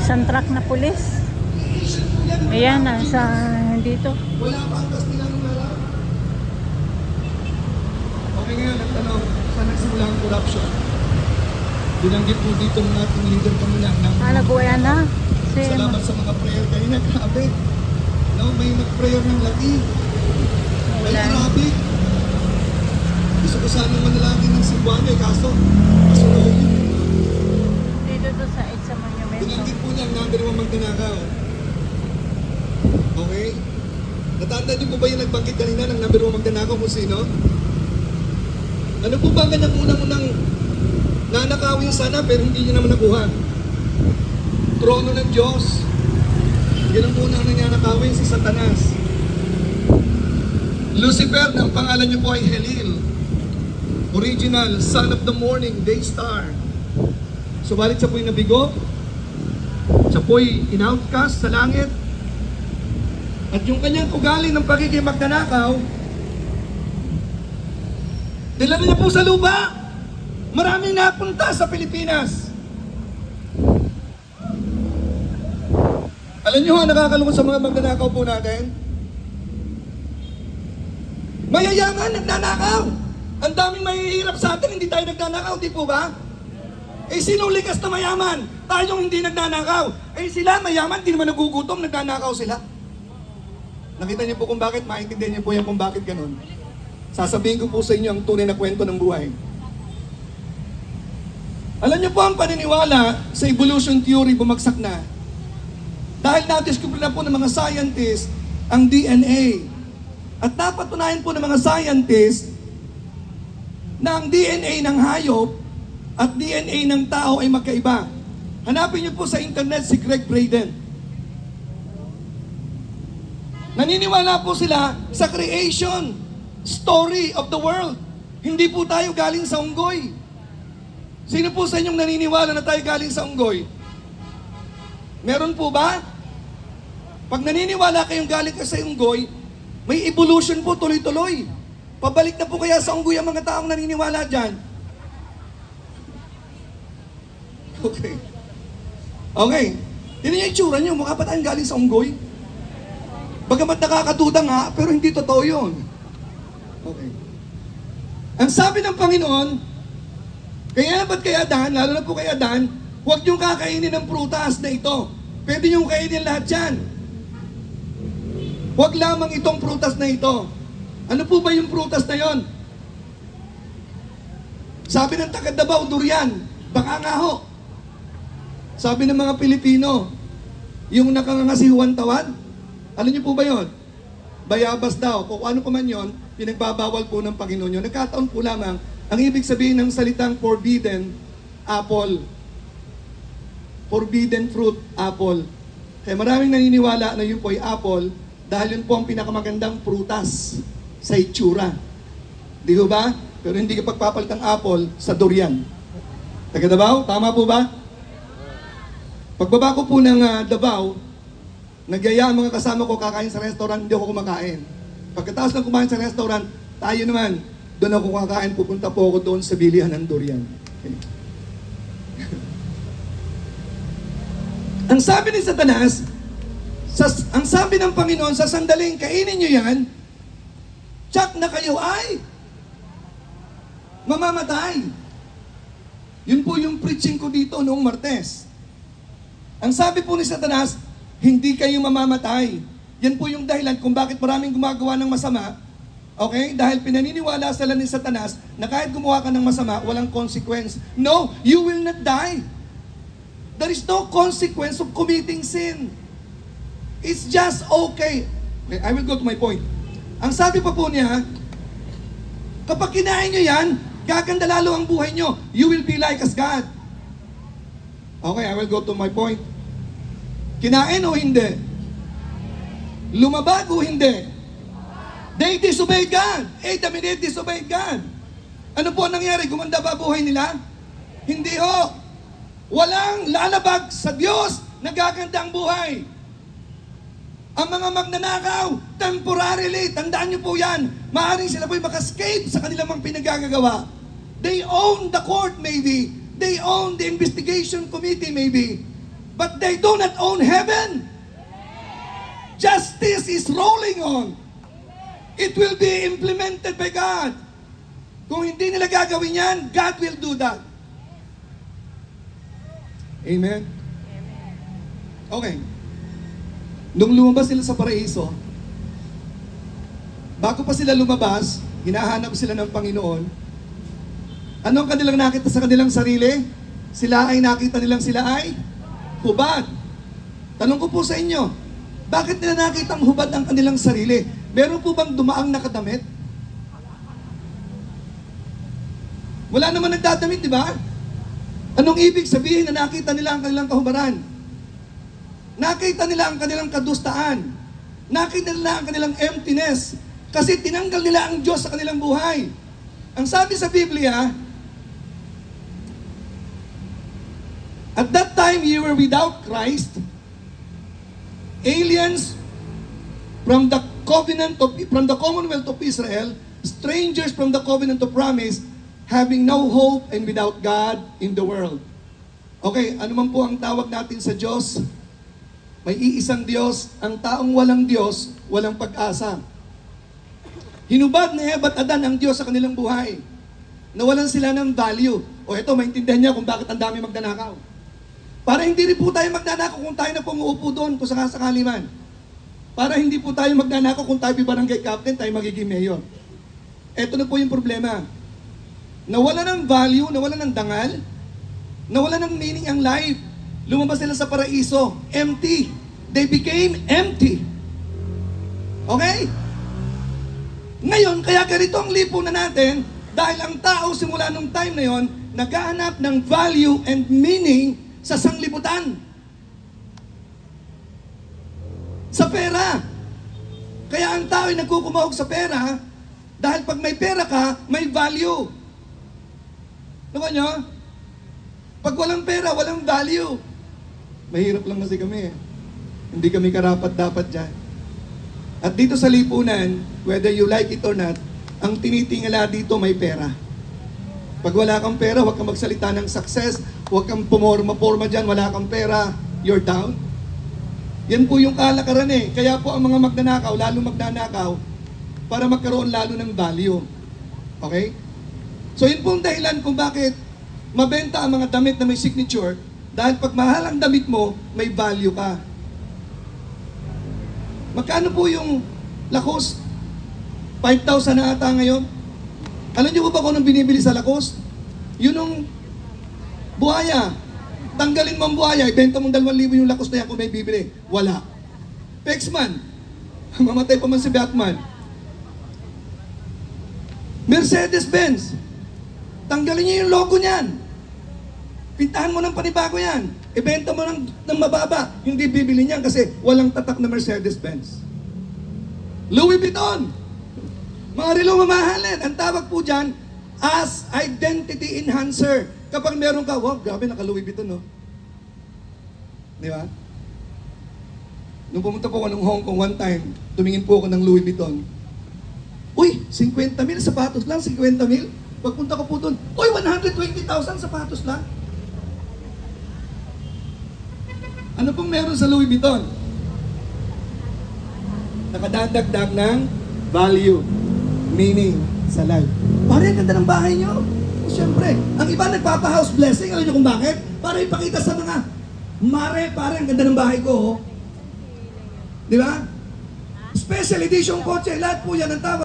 isang truck na pulis. Ayan, nasa dito. Wala pa ang Kastilang Lala. Okay, ngayon ang tanong, saan nagsimula ang corruption? Binanggit po dito ng ating leader kanina. Nagbuya na. Salamat sa mga prayer kanina. Grabe. No, may nag-prayer ng laki. Ay, grabe. Gusto ko sanang manalangin ng Cebuano, kaso masunod yun. Dito to sa EDSA Monumento. Binanggit po niya ang number 1 magnanakaw. Okay? Natandaan niyo po ba yung nagbanggit kanina ng number 1 magnanakaw kung sino? Ano po ba ang kanyang unang-unang nanakawin sana pero hindi niya naman nakuha? Trono ng Diyos. Yan ang unang nangyanakawin si Satanas. Lucifer, ang pangalan niyo po ay Helil. Original, son of the morning, day star. Subalit siya po'y nabigo. Siya po'y in-outcast sa langit. At yung kanyang ugali ng pagiging magnanakaw, dinala niya po sa lupa. Maraming napunta sa Pilipinas. Alam niyo ha, nakakalungkot sa mga magnanakaw po natin. Mayayaman, nagnanakaw. Ang daming mahihirap sa atin, hindi tayo nagnanakaw, di po ba? Eh, sinong likas na mayaman? Tayong hindi nagnanakaw. Eh, sila mayaman, di naman nagugutom, nagnanakaw sila. Nakita niyo po kung bakit, maintindihan niyo po yan kung bakit ganun. Sasabihin ko po sa inyo ang tunay na kwento ng buhay. Alam niyo po ang paniniwala sa evolution theory bumagsak na. Dahil na-discover na po ng mga scientists ang DNA. At napatunayan po ng mga scientists na ang DNA ng hayop at DNA ng tao ay magkaiba. Hanapin niyo po sa internet si Greg Braden. Naniniwala po sila sa creation story of the world. Hindi po tayo galing sa unggoy. Sino po sa inyong naniniwala na tayo galing sa unggoy? Meron po ba? Pag naniniwala kayong galing ka sa unggoy, may evolution po tuloy-tuloy. Pabalik na po kaya sa unggoy ang mga taong naniniwala dyan. Okay. Okay. Tignan niyo yung itsura niyo, mukha pa tayong galing sa unggoy. Bagamat nakakaduda nga, pero hindi totoo yun. Okay. Ang sabi ng Panginoon, kaya ba't kay Adan, lalo na po kay Adan, huwag niyong kakainin ng prutas na ito. Pwede niyong kainin lahat yan. Huwag lamang itong prutas na ito. Ano po ba yung prutas na yon? Sabi ng taga Davao, durian. Baka nga ho. Sabi ng mga Pilipino, yung nakangangasihuan tawad, alam niyo po ba yon? Bayabas daw. O ano pa man yon, pinagbabawal po ng Panginoon yun. Nagkataon po lamang, ang ibig sabihin ng salitang forbidden, apple. Forbidden fruit, apple. Kaya maraming naniniwala na yun po ay apple dahil yun po ang pinakamagandang prutas sa itsura. Di ba? Pero hindi ka pagpapalit ng apple sa durian. Taga Davao, tama po ba? Pagbaba ko po ng Davao, nagyaya ang mga kasama ko kakain sa restaurant, hindi ako kumakain. Pagkatapos ng kumain sa restaurant, tayo naman, doon ako kakain, pupunta po ako doon sa bilihan ng durian. Okay. Ang sabi ni Satanas, ang sabi ng Panginoon, sa sandaling kainin nyo yan, tsak na kayo ay mamamatay. Yun po yung preaching ko dito noong Martes. Ang sabi po ni Satanas, hindi kayo mamamatay. Yan po yung dahilan kung bakit maraming gumagawa ng masama. Okay? Dahil pinaniniwala sila ni Satanas na kahit gumawa ka ng masama, walang consequence. No, you will not die. There is no consequence of committing sin. It's just okay. Okay, I will go to my point. Ang sabi pa po niya, kapag kinain nyo yan, gaganda lalo ang buhay nyo. You will be like as God. Okay, I will go to my point. Kinain o hindi? Lumabag o hindi? They disobeyed God. Adam and Eve disobeyed God. Ano po ang nangyari? Gumanda ba buhay nila? Hindi ho. Walang lalabag sa Diyos, nagaganda ang buhay. Ang mga magnanakaw, temporarily, tandaan niyo po yan, maaaring sila po'y makascape sa kanilang mga pinagagagawa. They own the court maybe. They own the investigation committee maybe. but they do not own heaven. Justice is rolling on. It will be implemented by God. Kung hindi nila gagawin yan, God will do that. Amen? Okay. Nung lumabas sila sa paraiso, bago pa sila lumabas, hinahanap sila ng Panginoon. Anong kanilang nakita sa kanilang sarili? Sila ay nakita nilang sila ay hubad. Tanong ko po sa inyo, bakit nila nakitang hubad ang kanilang sarili? Meron po bang dumaang nakadamit? Wala naman nagdadamit, di ba? Anong ibig sabihin na nakita nila ang kanilang kahubaran? Nakita nila ang kanilang kadustaan. Nakita nila ang kanilang emptiness. Kasi tinanggal nila ang Diyos sa kanilang buhay. Ang sabi sa Biblia, at that time you were without Christ, aliens from the Commonwealth of Israel, strangers from the covenant of promise, having no hope and without God in the world. Okay, ano man po ang tawag natin sa Diyos? May iisang Diyos. Ang taong walang Diyos, walang pag-asa. Hinubad ni Eva at Adan ang Diyos sa kanilang buhay. Nawalan sila ng value. O eto, maintindihan niya kung bakit ang dami magnanakaw. Para hindi rin po tayo magnanakaw kung tayo na pumuupo doon kung sakasakali man. Para hindi po tayo magnanakaw kung tayo barangay captain, tayo magiging mayor. Eto na po yung problema. Nawala ng value, nawala ng dangal, nawala ng meaning ang life. Lumabas sila sa paraiso, empty. They became empty. Okay? Ngayon, kaya ganito ang lipunan natin, dahil ang tao simula nung time na yon, naghahanap ng value and meaning sa sanglibutan. Sa pera. Kaya ang tao ay nagkukumahog sa pera, dahil pag may pera ka, may value. Nakuha nyo? Pag walang pera, walang value. Mahirap lang kasi kami. Hindi kami karapat-dapat dyan. At dito sa lipunan, whether you like it or not, ang tinitingala dito may pera. Pag wala kang pera, huwag kang magsalita ng success, huwag kang pumorma-porma dyan, wala kang pera, you're down. Yan po yung kalakaran eh. Kaya po ang mga magnanakaw, lalo magnanakaw, para magkaroon lalo ng value. Okay? So yun pong dahilan kung bakit mabenta ang mga damit na may signature, dahil pag mahal ang damit mo, may value ka. Magkano po yung Lacoste? 5,000 na ata ngayon. Alam niyo ba kung anong binibili sa Lacoste? Yun yung buhaya. Tanggalin mo ang buhaya, ibenta mong 2,000 yung Lacoste na yan kung may bibili. Wala. Pexman. Mamatay pa man si Batman. Mercedes-Benz. Tanggalin niyo yung logo niyan. Pintahan mo ng panibago yan. Ibenta mo ng mababa. Hindi bibili niyan kasi walang tatak na Mercedes-Benz. Louis Vuitton. Mga relo mamahalin. Ang tawag po dyan as identity enhancer. Kapag meron ka, wow, grabe, naka-Louis Vuitton, no? Di ba? Nung pumunta po ako ng Hong Kong one time, tumingin po ako ng Louis Vuitton. Uy, 50,000 sapatos lang, 50,000. Pagpunta ko po doon, uy, 120,000 sapatos lang. Ano pong meron sa Louis Vuitton? Nakadadagdag ng value, meaning sa life. Pare, ang ganda ng bahay nyo. Siyempre, ang iba nagpapa-house blessing. Alam nyo kung bakit? Para ipakita sa mga, mare, pare, ang ganda ng bahay ko. Oh. Di ba? Special edition kotse, lahat po yan ang tawag.